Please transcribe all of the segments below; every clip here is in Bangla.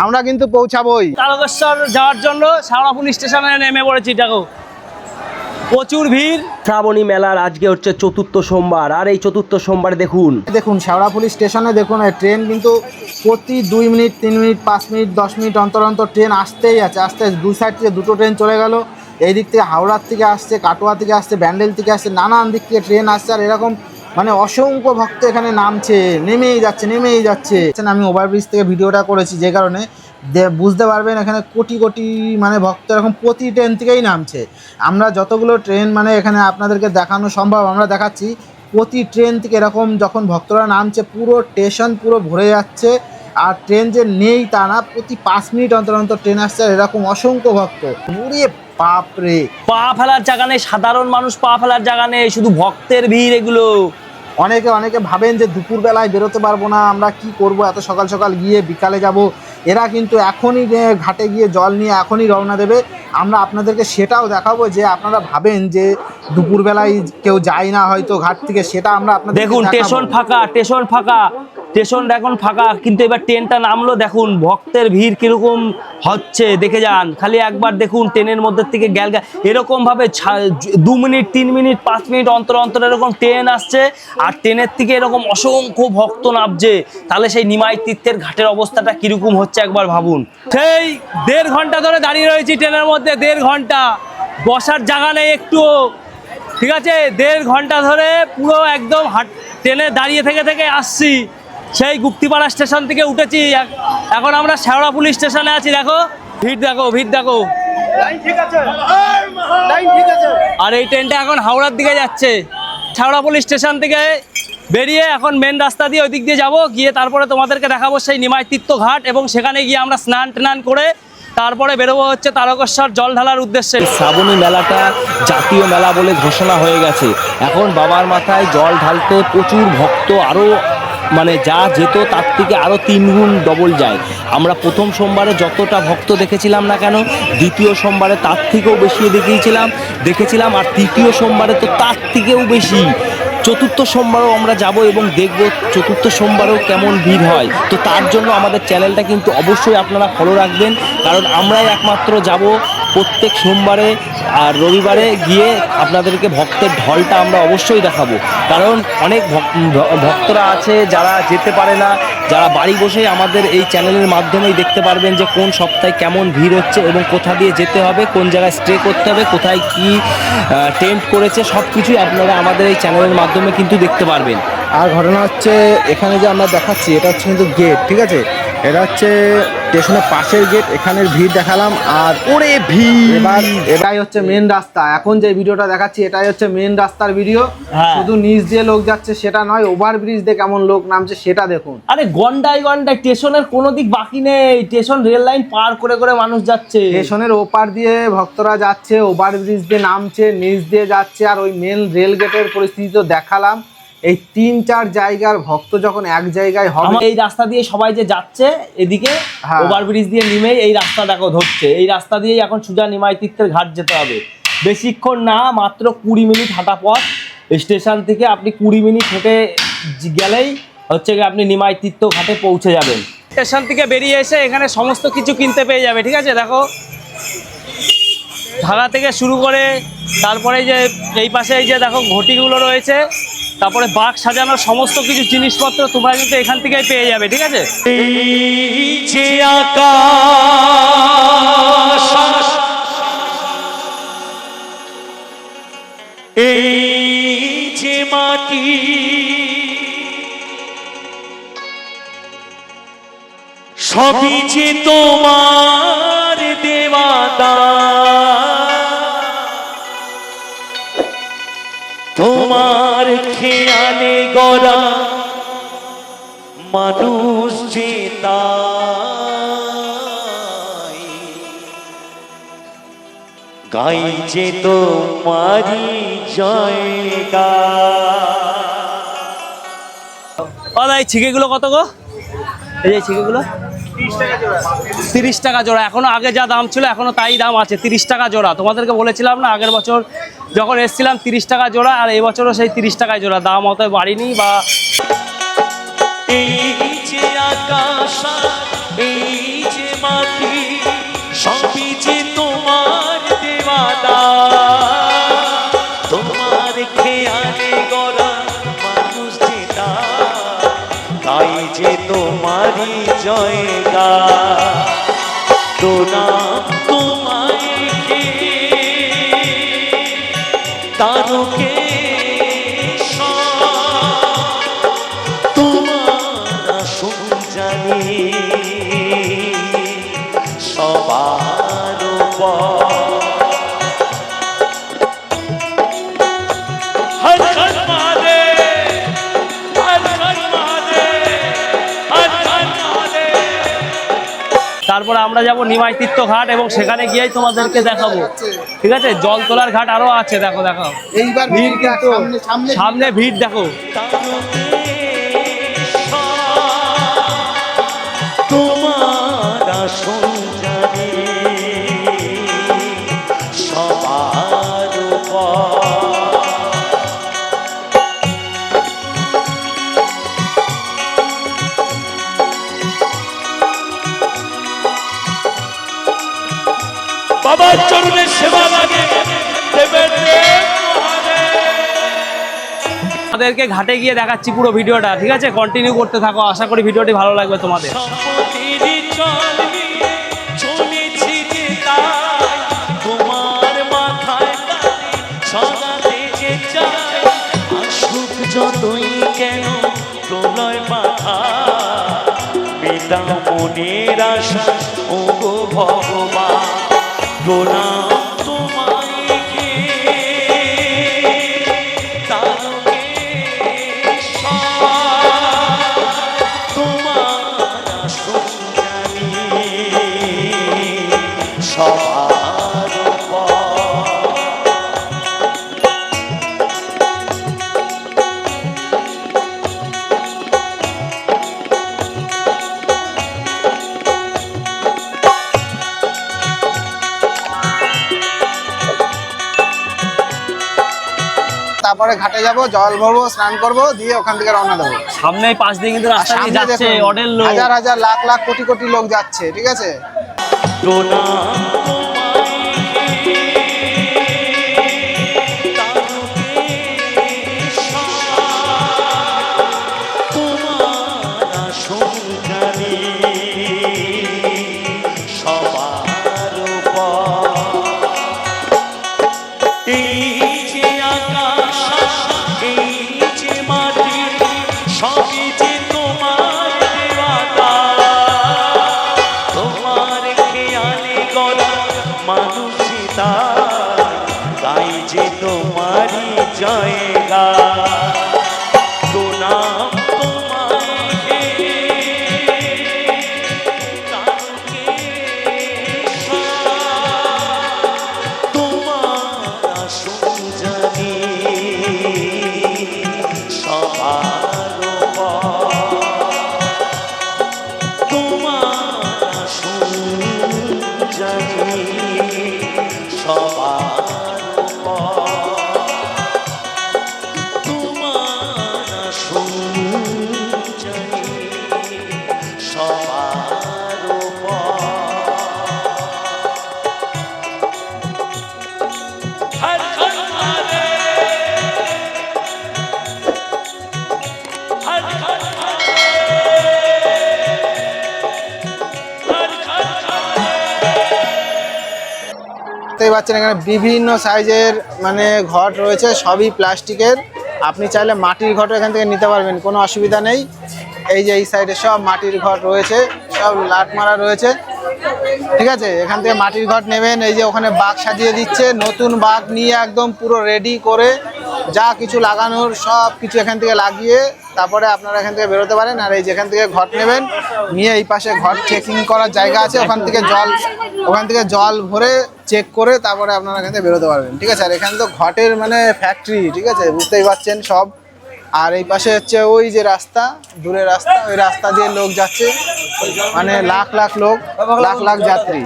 আমরা কিন্তু পৌঁছাবোই তারকেশ্বর যাওয়ার জন্য শেওড়া পুলিশ স্টেশনে নেমে পড়েছি। দেখো প্রচুর ভিড়। শ্রাবণী মেলার আজকে হচ্ছে চতুর্থ সোমবার, আর এই চতুর্থ সোমবার দেখুন শেওড়া পুলিশ স্টেশনে দেখুন ট্রেন কিন্তু প্রতি 2 মিনিট 3 মিনিট 5 মিনিট 10 মিনিট অন্তর অন্তর ট্রেন আসতেই আছে। আসতে দুই সাইড থেকে দুটো ট্রেন চলে গেল। এই দিক থেকে হাওড়ার থেকে আসছে, কাটোয়া থেকে আসছে, ব্যান্ডেল থেকে আসছে, নানান দিক থেকে ট্রেন আসছে। আর এরকম মানে অসংখ্য ভক্ত এখানে নামছে, নেমেই যাচ্ছে। আমি ওভারব্রিজ থেকে ভিডিওটা করেছি, যে কারণে বুঝতে পারবেন এখানে কোটি কোটি মানে ভক্ত এরকম প্রতি ট্রেন থেকেই নামছে। আমরা যতগুলো ট্রেন মানে এখানে আপনাদেরকে দেখানো সম্ভব আমরা দেখাচ্ছি। প্রতি ট্রেন থেকে এরকম যখন ভক্তরা নামছে পুরো স্টেশন পুরো ভরে যাচ্ছে। আর ট্রেন যে নেই তা না, প্রতি 5 মিনিট অন্তর অন্তর ট্রেন আসছে। এরকম অসংখ্য ভক্ত, পুরে বাপরে, পা ফেলার জায়গা নেই, সাধারণ মানুষ পা ফেলার জায়গা নেই, শুধু ভক্তের ভিড়। এগুলো অনেকে ভাবেন যে দুপুরবেলায় বেরোতে পারবো না, আমরা কি করব, এত সকাল সকাল গিয়ে বিকালে যাব। এরা কিন্তু এখনই ঘাটে গিয়ে জল নিয়ে এখনই রওনা দেবে। আমরা আপনাদেরকে সেটাও দেখাবো যে আপনারা ভাবেন যে দুপুরবেলায় কেউ যায় না হয়তো ঘাট থেকে, সেটা আমরা আপনাদের দেখুন স্টেশন ফাঁকা, স্টেশন এখন ফাঁকা, কিন্তু এবার ট্রেনটা নামলো। দেখুন ভক্তের ভিড় কিরকম হচ্ছে, দেখে যান। খালি একবার দেখুন ট্রেনের মধ্যে থেকে এরকম ভাবে 2 মিনিট 3 মিনিট 5 মিনিট অন্তর অন্তর এরকম ট্রেন আসছে, আর ট্রেনের থেকে এরকম অসংখ্য ভক্ত নামছে। তাহলে সেই নিমাই তীর্থের ঘাটের অবস্থাটা কিরকম হচ্ছে একবার ভাবুন। সেই 1.5 ঘন্টা ধরে দাঁড়িয়ে রয়েছি ট্রেনের মধ্যে, 1.5 ঘন্টা, বসার জায়গা নেই একটু, ঠিক আছে। 1.5 ঘন্টা ধরে পুরো একদম ট্রেনে দাঁড়িয়ে থেকে আসছি। সেই গুপ্তিপাড়া স্টেশন থেকে উঠেছি, এখন আমরা শেওড়া পুলিশ স্টেশনে আছি। দেখো ভিড় দেখো। আর এই ট্রেনটা এখন হাওড়ার দিকে যাচ্ছে। শেওড়া পুলিশ স্টেশন থেকে বেরিয়ে এখন মেন রাস্তা দিয়ে ওই দিক দিয়ে যাবো, গিয়ে তারপরে তোমাদেরকে দেখাবো সেই নিমাই তীর্থ ঘাট, এবং সেখানে গিয়ে আমরা স্নান করে তারপরে বেরোবো হচ্ছে তারকেশ্বর জল ঢালার উদ্দেশ্যে। শ্রাবণী মেলাটা জাতীয় মেলা বলে ঘোষণা হয়ে গেছে। এখন বাবার মাথায় জল ঢালতে প্রচুর ভক্ত, আরও মানে যা যেত তার থেকে আরও 3 গুণ ডবল যায়। আমরা প্রথম সোমবারে যতটা ভক্ত দেখেছিলাম না কেন, দ্বিতীয় সোমবারে তার থেকেও বেশি দেখেছিলাম, আর তৃতীয় সোমবারে তো তার থেকেও বেশি। চতুর্থ সোমবারও আমরা যাব এবং দেখব চতুর্থ সোমবারও কেমন ভিড় হয়। তো তার জন্য আমাদের চ্যানেলটা কিন্তু অবশ্যই আপনারা ফলো রাখবেন, কারণ আমরাই একমাত্র যাব প্রত্যেক সোমবারে আর রবিবারে গিয়ে আপনাদেরকে ভক্তের ঢলটা আমরা অবশ্যই দেখাবো। কারণ অনেক ভক্তরা আছে যারা যেতে পারে না, যারা বাড়ি বসেই আমাদের এই চ্যানেলের মাধ্যমেই দেখতে পারবেন যে কোন সপ্তাহে কেমন ভিড় হচ্ছে এবং কোথা দিয়ে যেতে হবে, কোন জায়গায় স্টে করতে হবে, কোথায় কি টেন্ট করেছে, সব কিছুই আপনারা আমাদের এই চ্যানেলের মাধ্যমে কিন্তু দেখতে পারবেন। আর ঘটনা হচ্ছে এখানে যে আমরা দেখাচ্ছি এটা হচ্ছে কিন্তু গেট, ঠিক আছে, এটা হচ্ছে স্টেশনের পাশের গেট। এখানের ভিড় দেখালাম, আর ওরে ভিড়। এটাই হচ্ছে মেন রাস্তা। এখন যে ভিডিওটা দেখাচ্ছি এটাই হচ্ছে মেন রাস্তার ভিডিও। শুধু নিচ দিয়ে লোক যাচ্ছে সেটা নয়, ওভারব্রিজ দিয়ে কেমন লোক নামছে সেটা দেখুন। আরে ঘন্টায় স্টেশনের কোনো দিক বাকি নেই, স্টেশন রেল লাইন পার করে মানুষ যাচ্ছে। স্টেশনের ওপার দিয়ে ভক্তরা যাচ্ছে, ওভারব্রিজ দিয়ে নামছে, নিচ দিয়ে যাচ্ছে। আর ওই মেন রেল গেটের পরিস্থিতি তো দেখালাম। এই 3-4 জায়গার ভক্ত যখন এক জায়গায় হবে, এই রাস্তা দিয়ে সবাই যে যাচ্ছে এদিকে ওভারব্রিজ দিয়ে নেমে এই রাস্তা দেখো ধরছে, এই রাস্তা দিয়েই এখন সোজা নিমাই তীর্থের ঘাট যেতে হবে। বেশিক্ষণ না, মাত্র 20 মিনিট হাঁটা পথ। স্টেশন থেকে আপনি 20 মিনিট হেঁটে গেলেই হচ্ছে আপনি নিমাই তীর্থ ঘাটে পৌঁছে যাবেন। স্টেশন থেকে বেরিয়ে এসে এখানে সমস্ত কিছু কিনতে পেয়ে যাবে, ঠিক আছে। দেখো ঢাকা থেকে শুরু করে তারপরে যে এই পাশে এই যে দেখো ঘটিগুলো রয়েছে, তারপরে বাঘ সাজানোর সমস্ত কিছু জিনিসপত্র তোমরা কিন্তু এখান থেকেই পেয়ে যাবে, ঠিক আছে। এই যে আকাশ, এই যে মাটি, সবই যে তোমার দেওয়া দান, তোমার খেয়ালে গড়া মানুষ যে তাই গাই যে তোমারি জয়গা। এই ছিকেগুলো কত গো? এই যে ছিকেগুলো 30 টাকা জোড়া। এখনো আগে যা দাম ছিল এখনো তাই দাম আছে, 30 টাকা জোড়া। তোমাদেরকে বলেছিলাম না আগের বছর যখন এসেছিলাম 30 টাকা জোড়া, আর এই বছরও সেই 30 টাকায় জোড়া, দাম অত বাড়িনি বা। এই যে আকাশ, এই যে মাটি, সবই যে তোমার দেওয়া দান, তোমার খেয়ালে গড়া মানুষ যে তাই যে তোমারি জয়গা। তো নাম তোমায় কে তারকে তোমার সুজানি সবার হর হর মহাদেব, হর হর মহাদেব, হর হর মহাদেব। তারপরে আমরা যাব নিমাই তীর্থ ঘাট এবং সেখানে গিয়েই তোমাদেরকে দেখাবো, ঠিক আছে। জল তোলার ঘাট আরো আছে, দেখো দেখাও। এইবার ভিড় কিন্তু সামনে ভিড় দেখো। তোমার সঞ্জানে সবার বাবার চরণের সেবা লাগে দেবের আমাদেরকে ঘাটে গিয়ে দেখাচ্ছি পুরো ভিডিওটা, ঠিক আছে। কন্টিনিউ করতে থাকো, আশা করি ভিডিওটি ভালো লাগবে তোমাদের। তোমার মাথায় সদাতে যে চাই আসুক যতই কেন প্রলয় মাথা, মেটা মনের আশা ও গো ভগবান, প্রণাম তোমায় কে তারকে তোমার সঞ্জানি সবার তারপরে ঘাটে যাব, জল ভরবো, স্নান করব, দিয়ে ওখান থেকে রওনা দেবো। সামনে পাশ দিয়ে কিন্তু রাস্তা দিয়ে যাচ্ছে অডেল লোক, হাজার হাজার লাখ লাখ কোটি কোটি লোক যাচ্ছে, ঠিক আছে। তাই যে তোমারি জয়গা। প্রণাম তোমায় তোমার সঞ্জানি সবার তোমার সঞ্জানি সবার তোমার সঞ্জানি সবার দেখতেই পাচ্ছেন এখানে বিভিন্ন সাইজের মানে ঘট রয়েছে, সবই প্লাস্টিকের। আপনি চাইলে মাটির ঘট এখান থেকে নিতে পারবেন, কোনো অসুবিধা নেই। এই যে এই সাইডে সব মাটির ঘট রয়েছে, সব লাট মারা রয়েছে, ঠিক আছে। এখান থেকে মাটির ঘট নেবেন। এই যে ওখানে বাঘ সাজিয়ে দিচ্ছে, নতুন বাঘ নিয়ে একদম পুরো রেডি করে যা কিছু লাগানোর সব কিছু এখান থেকে লাগিয়ে তারপরে আপনারা এখান থেকে বেরোতে পারেন। আর এই যেখান থেকে ঘট নেবেন নিয়ে এই পাশে ঘট চেকিং করার জায়গা আছে, ওখান থেকে জল ভরে চেক করে তারপরে আপনারা এখান থেকে বেরোতে পারবেন, ঠিক আছে। আর এখানে তো ঘটের মানে ফ্যাক্টরি, ঠিক আছে, বুঝতেই পারছেন সব। আর এই পাশে হচ্ছে ওই যে রাস্তা, দূরের রাস্তা, ওই রাস্তা দিয়ে লোক যাচ্ছে, মানে লাখ লাখ লোক, লাখ লাখ যাত্রী,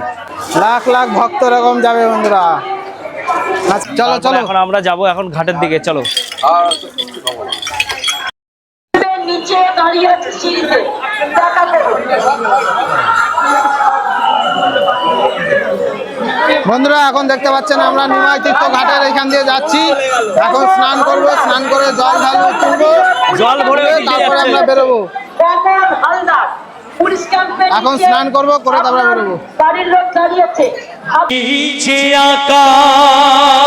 লাখ লাখ ভক্ত এরকম যাবে বন্ধুরা। চলো চলো, এখন আমরা যাব এখন ঘাটের দিকে, চলো। নিচে দাঁড়িয়ে আছে সিঁড়িতে, বন্ধুরা এখন দেখতে পাচ্ছেন আমরা নিমাই তীর্থ ঘাটের এখান দিয়ে যাচ্ছি। এখন স্নান করব, স্নান করে জল ঢালবো, তুলবো, জল ভরে তারপরে আমরা বেরোবো। এখন স্নান করব, করে তারপরে বেরোবো। বাড়ির লোক দাঁড়িয়েছে, নিচে আকাশ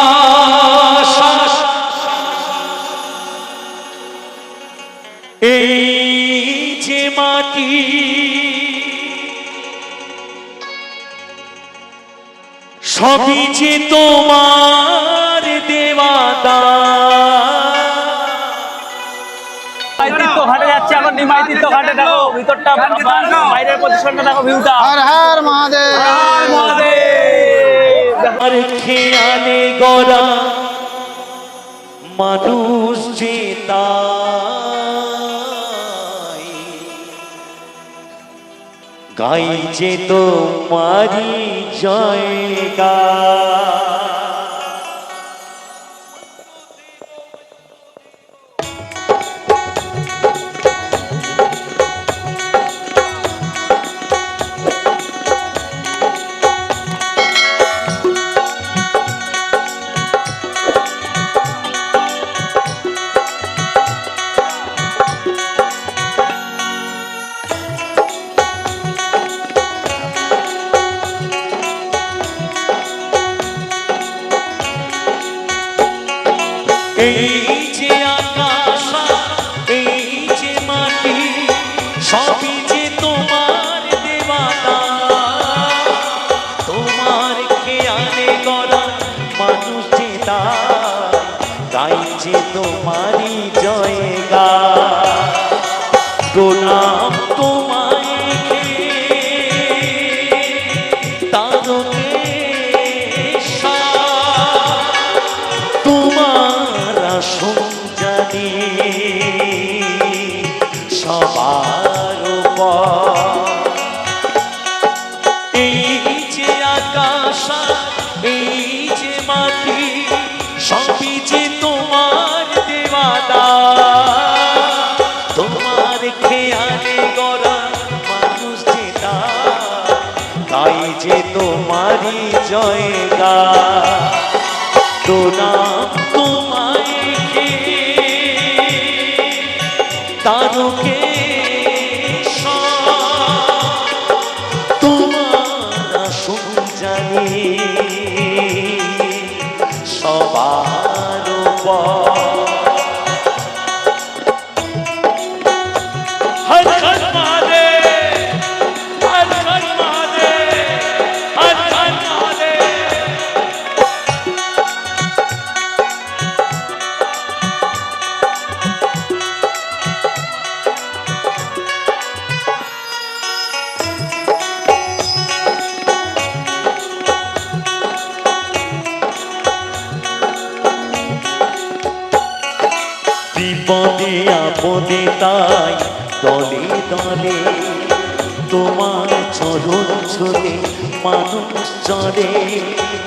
এই যে মাটি, সবই যে তোমার দেওয়া দান। তীর্থ ঘাটে যাচ্ছে এখন, নিমাই তীর্থ ঘাটে। দেখো ভিতরটা, বাইরের পজিশনটা দেখো, ভিউটা। হর হর মহাদেব। আর খেয়ালে গড়া মানুষ চেতা গাই যে তোমারি জয়গা। এই যে আকাশ এই যে মাটি, সবই যে তোমার দেওয়া দান। তোমার খেয়ালে গড়া মানুষ যে গাই যে তোমারই জয়গা। প্রণাম তোমায় জানি সবার এই যে আকাশ এই যে মাটি, সবই যে তোমার দেওয়া দান। তোমার খেয়ালে গড়া মানুষ যে তাই যে তোমারই জয়গা। প্রণাম তোমায় তারকে তোমার আসন জানি সবার হর হর মহাদেব, হর হর মহাদেব, হর হর মহাদেব। বিপদে আপদে তাই দলে দলে তোমার চরণ ছুঁয়ে মানুষ চলে।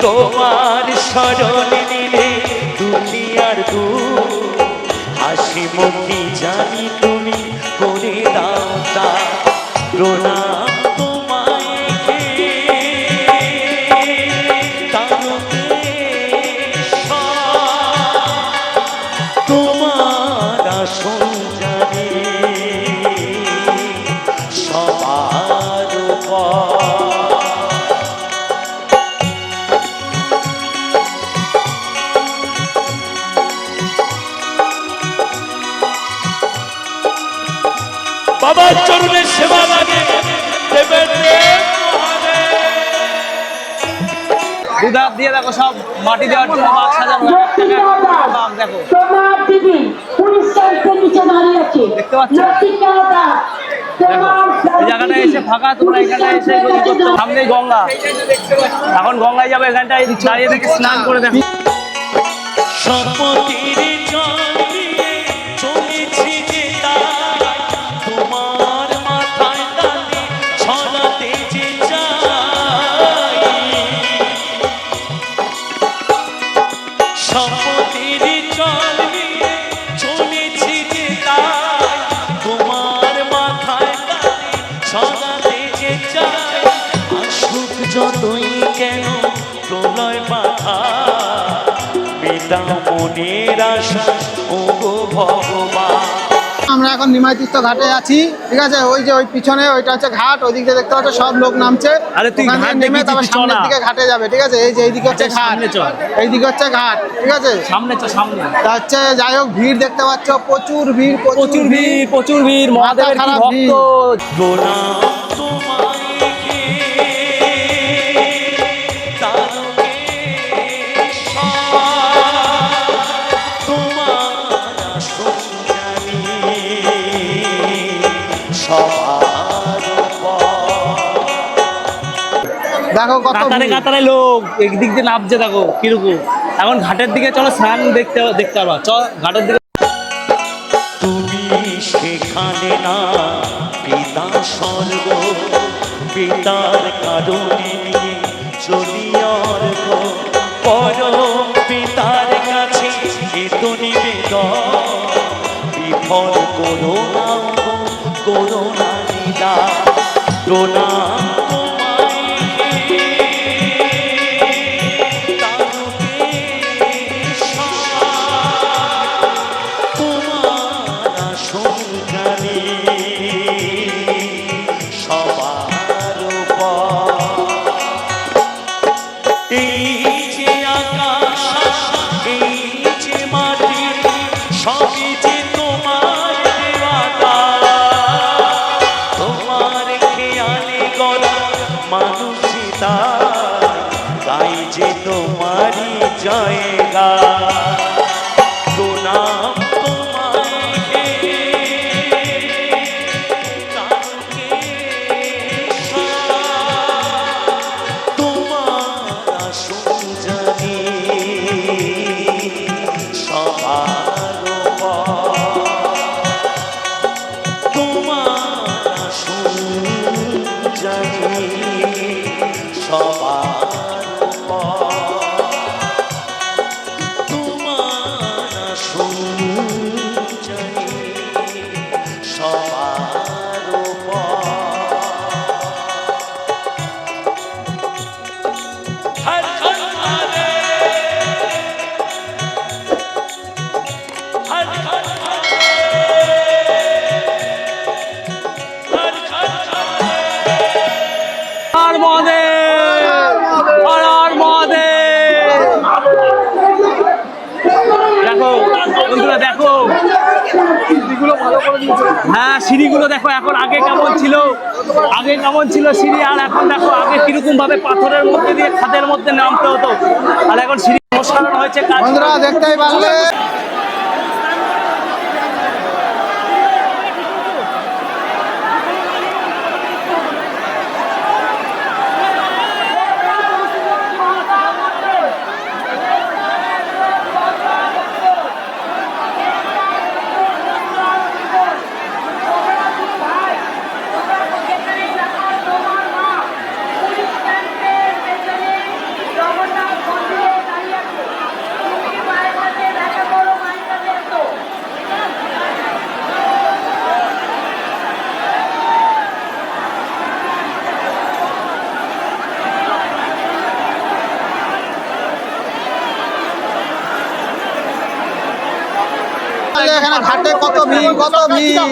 তোমার শরণ নিলে দুনিয়ার দুঃখ হাসি মুখে জানি তুমি করে দাও তা। প্রণাম বাবার চরণে সেবা লাগে দেবেন দুধার দিয়ে দেখো সব মাটি দেওয়ার জন্য বাঘ সাজানো বাঘ দেখো তোমার দিদি পুলিশ ক্যাম্পের নিচে দাঁড়িয়ে আছে দেখতে পাচ্ছ? লতিকাটা এই জায়গাটায় এসে ফাঁকা, তোমরা এখানটায় এসে এগুলো করতে পারো। সামনেই গঙ্গা, এখন গঙ্গায় যাবে, এখানটায় দাঁড়িয়ে থেকে স্নান করে দেখো। সম্পত্তির জল দিয়ে চলেছি যে তার, তোমার মাথায় তালে ছড়াতে যে চাই। সম্পত্তির জল দিয়ে চলেছি যে তার, তোমার মাথায় তালে ছড়াতে যে চাই। আসুক যতই কেন প্রলয় বাধা, মেটা মনের আশা ও গো ভগবান। আমরা এখন নিমাই তীর্থ ঘাটে আছি, ঠিক আছে। ওই যে ওই পিছনে ওইটা হচ্ছে ঘাট, ওই দিক দিয়ে দেখতে পাচ্ছ সব লোক নামছে। আরে তুই ওখান থেকে ঘাট নেমে দেখেছিস, তারপর তুই চল সামনের না। দিকে ঘাটে যাবে, ঠিক আছে। এই যে এইদিকে হচ্ছে আরে ঘাট, সামনে চল। এইদিকে হচ্ছে ঘাট, ঠিক আছে। সামনে তো সামনে তা হচ্ছে যাই হোক, ভিড় দেখতে পাচ্ছ, প্রচুর ভিড়, প্রচুর ভিড়, প্রচুর ভিড়, মহাদেবের কি খারাপ ভক্ত। প্রণাম তোমায় গে তারকেশ্বর, তোমার আসন জানি সবার উপর। দেখো কত কাতারে ভিড়। কাতারে লোক একদিক দিয়ে নামছে, দেখো কিরকম। এখন ঘাটের দিকে চলো, স্নান দেখতে দেখতে পারবা, চল ঘাটের দিকে। তুমি সেখানে না পিতা স্বর্গ, পিতার কারণে নিয়ে চলি অর্ঘ, পরম পিতার কাছে এত নিবেদন, বিফল করোনা করোনা লীলা। প্রণাম তোমায় গে তারকেশ্বর, তোমার আসন জানি সবার উপর। এই যে আকাশ, এই যে মাটি, সবই যে তোমার দেওয়াটা। তোমার খেয়ালে গড়া মানুষই তাই গাই যে তোমারই জয়গা। প্রণাম তোমায় গে তারকেশ্বর, তোমার আসন জানি সবার উপর। তোমার আসন জানি সবার উপর। তোমার আসন জানি সবার উপর। হর হর মহাদেব, হর হর মহাদেব, হর হর মহাদেব। আর মহাদেব, আর আর মহাদেব। দেখো বন্ধুরা, দেখো হ্যাঁ সিঁড়িগুলো দেখো এখন, আগে কেমন ছিল, আগে কেমন ছিল সিঁড়ি, আর এখন দেখো আগে কিরকম ভাবে পাথরের মধ্যে দিয়ে খাদের মধ্যে নামতে হতো, আর এখন সিঁড়ি সংস্করণ হয়েছে। কাজ বন্ধুরা দেখতেই পারলে এখানে ঘাটে কত ভিড়, কত ভিড়,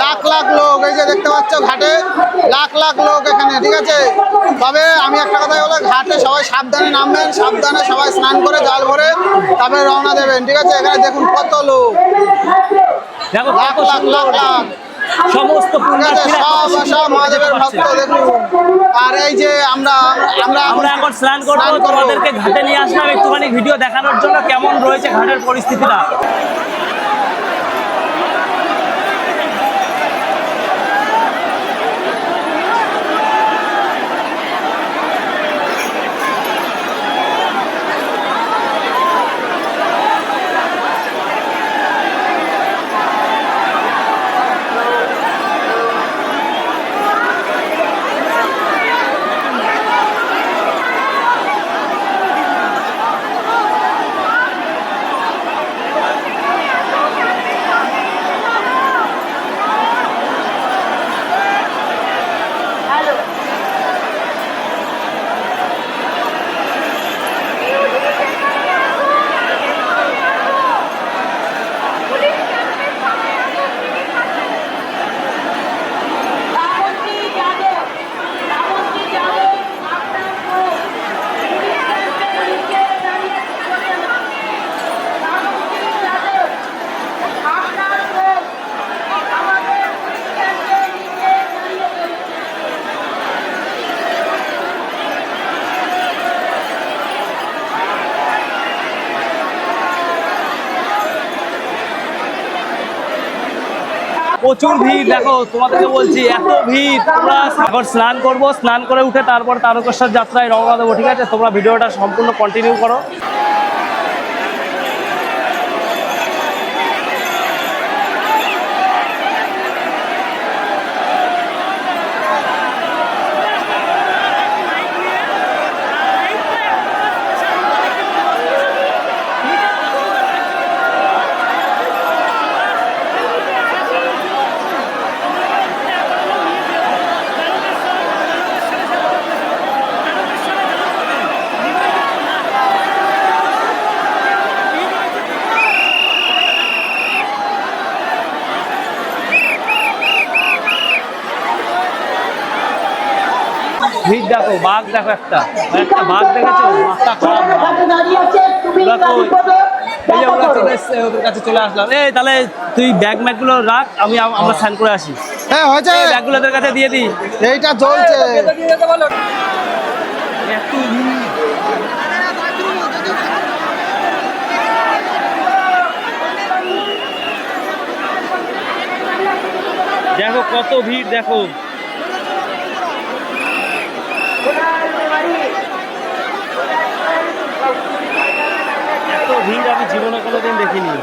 লাখ লাখ লোক। এই যে দেখতে পাচ্ছ ঘাটে লাখ লাখ লোক এখানে, ঠিক আছে। তবে আমি একটা কথাই বলে, ঘাটে সবাই সাবধানে নামবেন, সাবধানে সবাই স্নান করে জল ভরে তারপরে রওনা দেবেন, ঠিক আছে। এখানে দেখুন কত লোক, দেখো লাখ লাখ লাখ লাখ। সমস্ত ঠিক আছে, পুণ্যার্থীরা সব মহাদেবের ভক্ত দেখুন। আর এই যে আমরা আমরা এখন স্নান করবো, তোমাদেরকে ঘাটে নিয়ে আসলাম একটুখানি ভিডিও দেখানোর জন্য কেমন রয়েছে ঘাটের পরিস্থিতিটা। শ্রাবন্তী যাদব, শ্রাবন্তী যাদব, আপনার ভোট। পুলিশ ক্যাম্পে পুলিশকে দাঁড়িয়ে থাকতে না। শ্রাবন্তী যাদব, আপনার ভোট। আমাদের পুলিশ ক্যাম্পে নিচে দাঁড়িয়ে রয়েছে। প্রচুর ভিড় দেখো, তোমাদেরকে বলছি এত ভিড়। তোমরা এখন স্নান করবো, স্নান করে উঠে তারপর তারকেশ্বর যাত্রায় রওনা দেবো, ঠিক আছে? তোমরা ভিডিওটা সম্পূর্ণ কন্টিনিউ করো। ভিড় দেখো, বাঘ দেখো, একটা বাঘ দেখেছো, মাথা খারাপ। ঘাটে দাঁড়িয়ে আছে, তুমি দেখো, কালীপদ এই যে ওরা চলে এসছে, ওদের কাছে চলে আসলাম। এই তাহলে তুই ব্যাগ ম্যাগগুলো রাখ, আমরা স্নান করে আসি। হ্যাঁ হয়েছে, এই ব্যাগগুলো ওদের কাছে দিয়ে দিই। এইটা চলছে। একটু ভিড়। দেখো কত ভিড়, দেখো এত ভিড় আমি জীবনে কোনোদিন দেখিনি।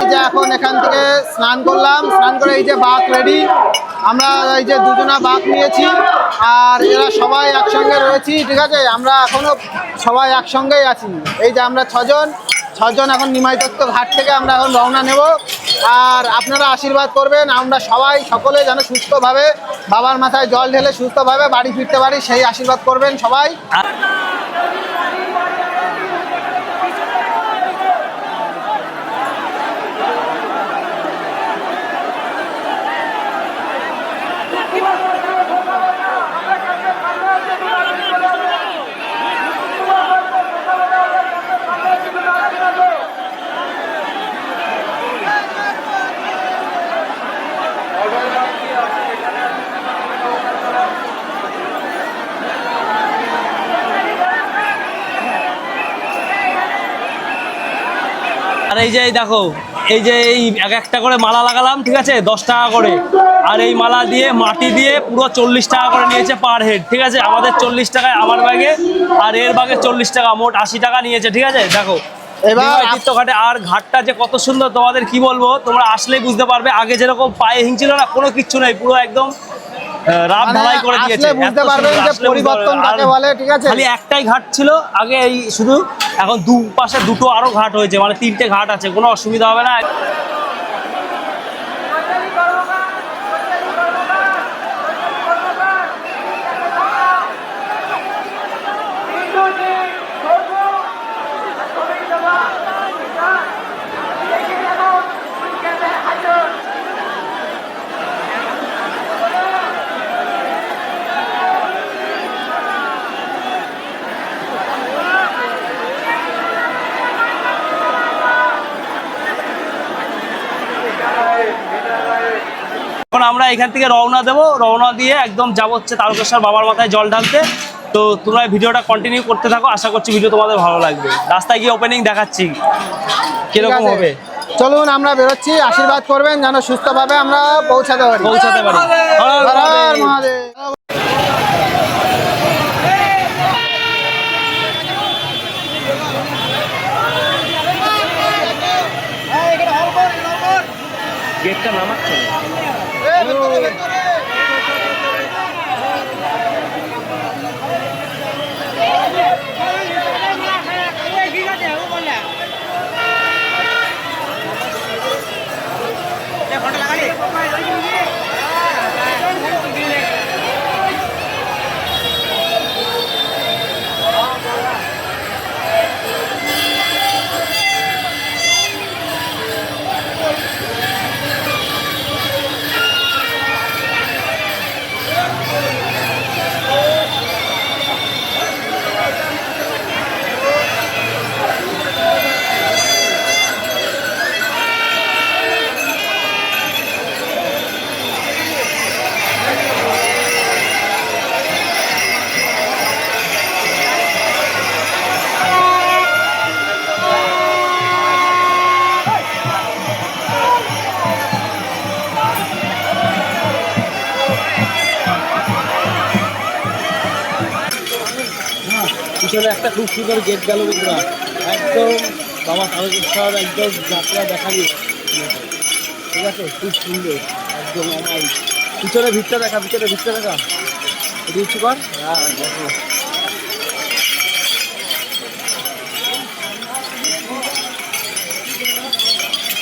এই যে এখন এখান থেকে স্নান করলাম, স্নান করে এই যে বাঘ রেডি, আমরা এই যে দুজনা বাঘ নিয়েছি আর এরা সবাই একসঙ্গে রয়েছি, ঠিক আছে? আমরা এখনো সবাই একসঙ্গেই আছি। এই যে আমরা ছজন এখন নিমাই দত্ত ঘাট থেকে আমরা এখন রওনা নেব। আর আপনারা আশীর্বাদ করবেন, আমরা সবাই সকলে যেন সুস্থভাবে বাবার মাথায় জল ঢেলে সুস্থভাবে বাড়ি ফিরতে পারি, সেই আশীর্বাদ করবেন সবাই। আর এই যে দেখো এই যে এই এক একটা করে মালা লাগালাম, ঠিক আছে, 10 টাকা করে। আর এই মালা দিয়ে মাটি দিয়ে পুরো 40 টাকা করে নিয়েছে পার হেড, ঠিক আছে। আমাদের 40 টাকায় আমার ব্যাগে, আর এর ব্যাগে 40 টাকা, মোট 80 টাকা নিয়েছে, ঠিক আছে। দেখো এবার ঘাটে, আর ঘাটটা যে কত সুন্দর তোমাদের কি বলবো, তোমরা আসলেই বুঝতে পারবে। আগে যেরকম পায়ে হিংছিল না, কোনো কিচ্ছু নেই, পুরো একদম রাত মানে ঢালাই করে দিয়েছে। আসলে বুঝতে এত পারবেন সুন্দর, যে আসলে বুঝতে পরিবর্তন পারবেন। কাকে আর বলে, ঠিক আছে। খালি একটাই ঘাট ছিল আগে, এই শুধু, এখন দুপাশে দুটো আরো ঘাট হয়েছে, মানে 3টে ঘাট আছে, কোনো অসুবিধা হবে না। এখন আমরা এখান থেকে রওনা দেবো, রওনা দিয়ে একদম যাবো হচ্ছে তারকেশ্বর বাবার মাথায় জল ঢালতে। তো তোমরা ভিডিওটা কন্টিনিউ করতে থাকো, আশা করছি ভিডিও তোমাদের ভালো লাগবে। রাস্তায় গিয়ে ওপেনিং দেখাচ্ছি ঠিক কিরকম আছে। হবে। চলুন আমরা বেরোচ্ছি, আশীর্বাদ করবেন যেন সুস্থভাবে আমরা পৌঁছাতে পারি। পৌঁছাতে পারি। হর হর হর হর মহাদেব। মহাদেব। গেটটা নামাচ্ছে না। পিছনে একটা খুব সুন্দর গেট গেল বন্ধুরা, একদম বাবা তারকেশ্বর একদম যাত্রা দেখালি, ঠিক আছে, খুব সুন্দর একদম। আমার পিছনে ভিড়টা দেখা, পিছনে ভিড়টা দেখা, দিচ্ছি কর। হ্যাঁ দেখো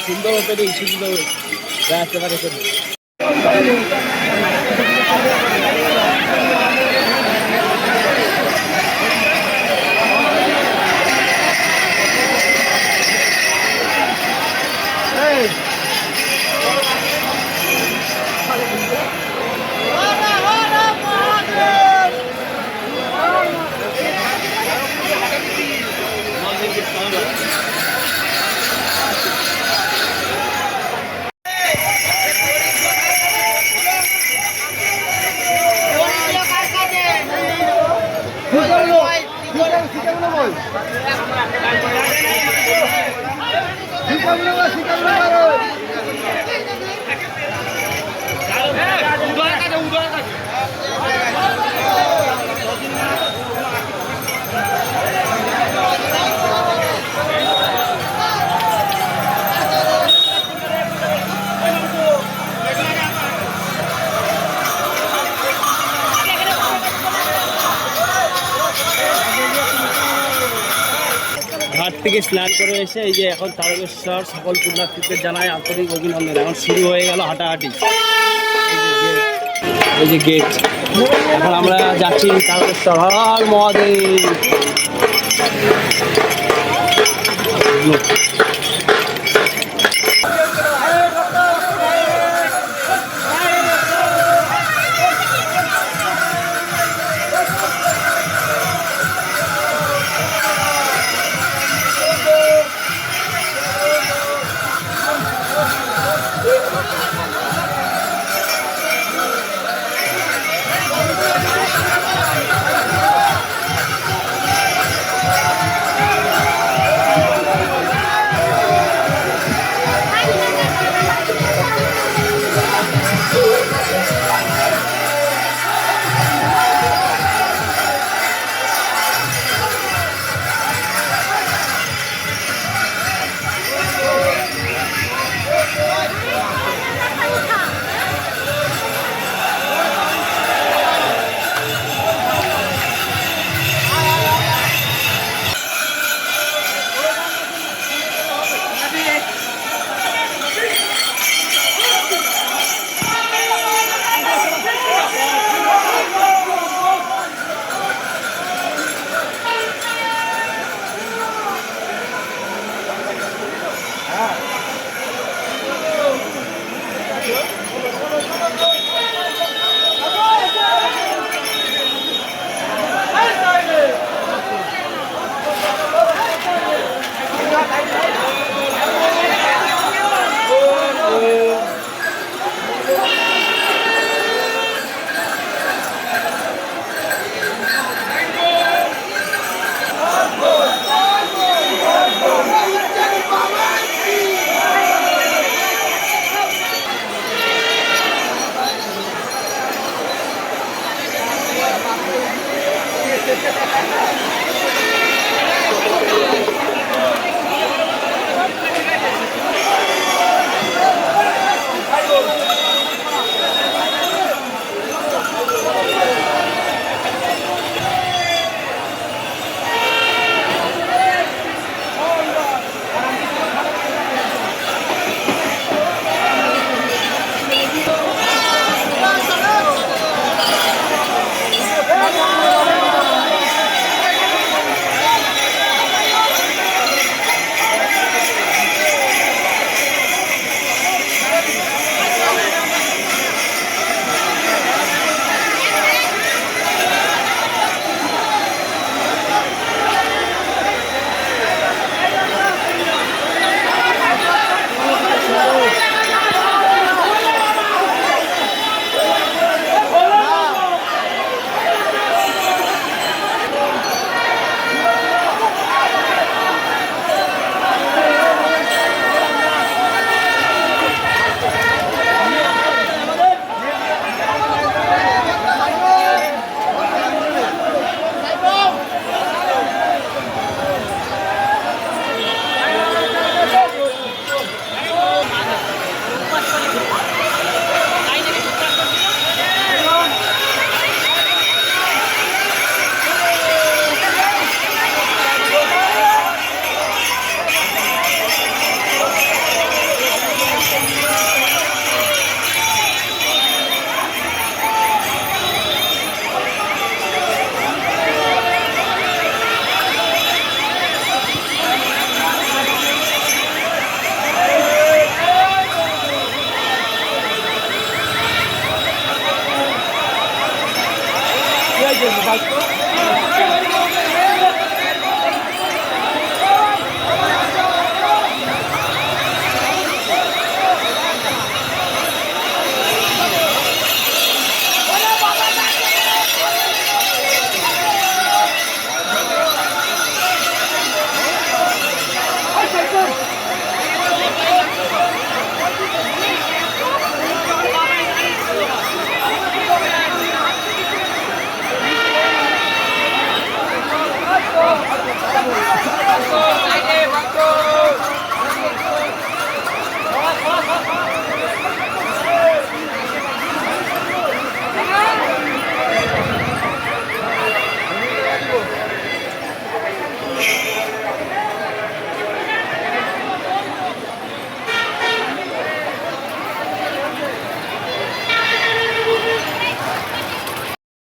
সুন্দর ওপেনিং, সুন্দর আসতে পারে। ঘাট থেকে স্নান করে এসে এই যে এখন তারকেশ্বর সকল পুণ্যার্থীদের জানায় আন্তরিক অভিনন্দন। এখন শুরু হয়ে গেল হাঁটাহাঁটি, এই যে গেট। এখন আমরা যাচ্ছি তারকেশ্বর। হর হর মহাদেব। কি হয়েছে?